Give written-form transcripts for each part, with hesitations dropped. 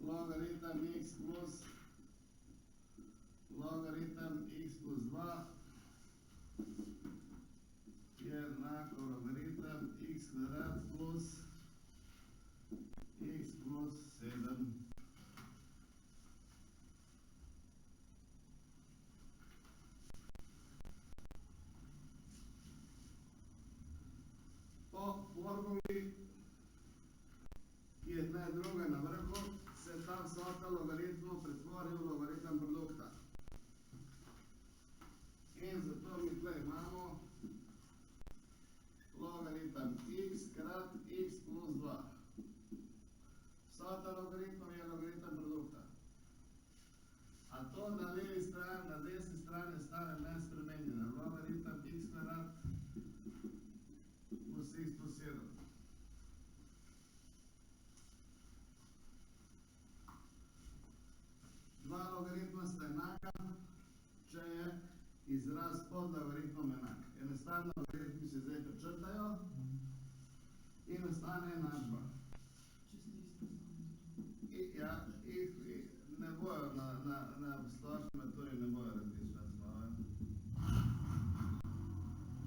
logaritem x plus logaritem x plus 2 je enako logaritem x kvadrat plus x plus 7. Po formuli, ki je tle druga na vrhu, se ta vsota logaritmov pretvori v logaritem produkta. In zato mi tle imamo logaritem x krat x plus 2. Vsota logaritmov je logaritem produkta. A to na levi strani, na desni strani ostane nespremenjeno. Logaritem x kvadrat plus x plus 7. Dva logaritma sta enaka, če je izraz pod logaritmom enak. Enostavno logaritmi se zdaj prečrtajo in ostane enačba. Ja, ne bojo na splošni maturi ne bojo različna znova.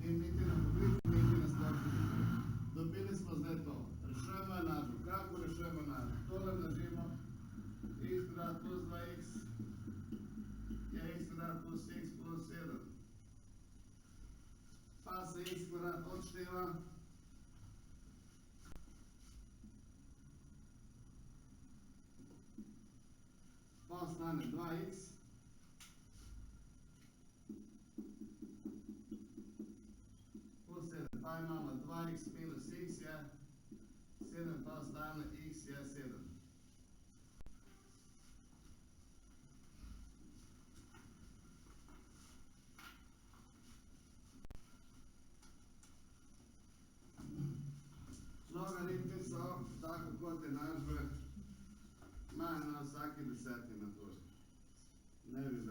In niti na poklicu, niti na splošni maturi. Dobili smo zdaj to. Rešujemo enačbo. Kako rešujemo enačbo? Tole množimo. X kvadrat plus 2x je x kvadrat plus x plus 7. Pa se x kvadrat odšteva. Pa ostane 2x. Plus 7. Pa imamo 2x minus x je 7, pa ostane x je 7. Logaritmi so tako kot enačbe manj na vsaki deseti maturi. Ne bi